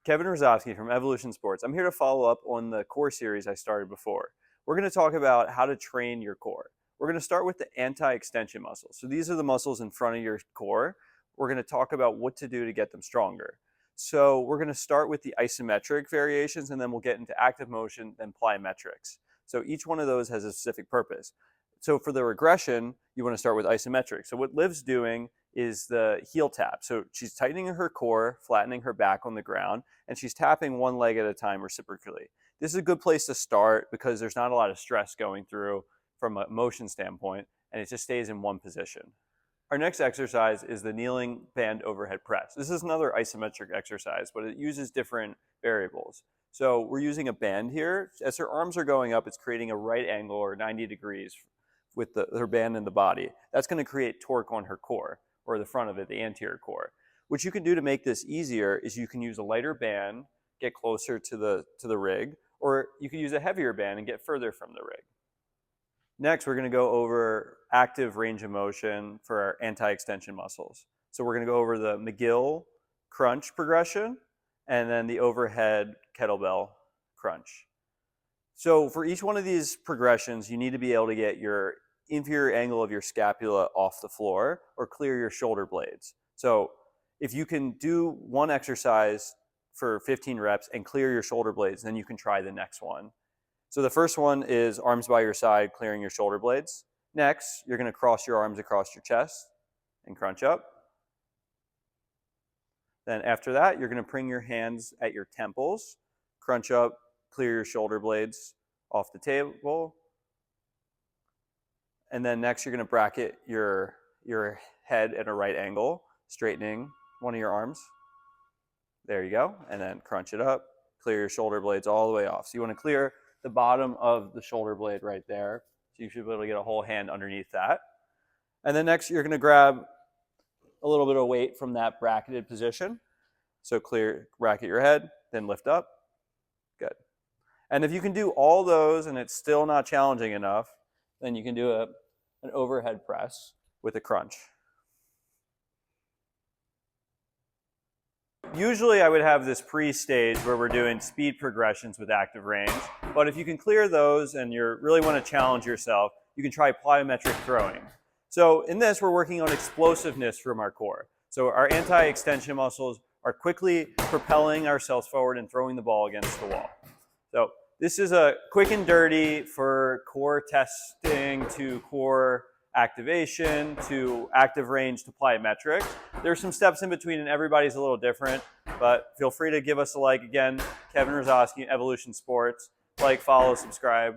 Kevin Rosofsky from Evolution Sports. I'm here to follow up on the core series I started before. We're going to talk about how to train your core. We're going to start with the anti-extension muscles. So these are the muscles in front of your core. We're going to talk about what to do to get them stronger. So we're going to start with the isometric variations, and then we'll get into active motion, then plyometrics. So each one of those has a specific purpose. So for the regression, you want to start with isometric. So what Liv's doing is the heel tap. So she's tightening her core, flattening her back on the ground, and she's tapping one leg at a time reciprocally. This is a good place to start because there's not a lot of stress going through from a motion standpoint, and it just stays in one position. Our next exercise is the kneeling band overhead press. This is another isometric exercise, but it uses different variables. So we're using a band here. As her arms are going up, it's creating a right angle or 90 degrees with her band in the body. That's going to create torque on her core, or the front of it, the anterior core. What you can do to make this easier is you can use a lighter band, get closer to the rig, or you can use a heavier band and get further from the rig. Next, we're going to go over active range of motion for our anti-extension muscles. So we're going to go over the McGill crunch progression and then the overhead kettlebell crunch. So for each one of these progressions, you need to be able to get your inferior angle of your scapula off the floor or clear your shoulder blades. So if you can do one exercise for 15 reps and clear your shoulder blades, then you can try the next one. So the first one is arms by your side, clearing your shoulder blades. Next, you're going to cross your arms across your chest and crunch up. Then after that, you're going to bring your hands at your temples, crunch up, clear your shoulder blades off the table. And then next, you're going to bracket your head at a right angle, straightening one of your arms. There you go. And then crunch it up, clear your shoulder blades all the way off. So you want to clear the bottom of the shoulder blade right there. So you should be able to get a whole hand underneath that. And then next, you're going to grab a little bit of weight from that bracketed position. So bracket your head, then lift up. Good. And if you can do all those and it's still not challenging enough, then you can do an overhead press with a crunch. Usually I would have this pre-stage where we're doing speed progressions with active range, but if you can clear those and you really want to challenge yourself, you can try plyometric throwing. So in this, we're working on explosiveness from our core. So our anti-extension muscles are quickly propelling ourselves forward and throwing the ball against the wall. So this is a quick and dirty for core testing to core activation to active range to plyometrics. There's some steps in between and everybody's a little different, but feel free to give us a like. Again, Kevin Rosofsky, Evolution Sports. Like, follow, subscribe.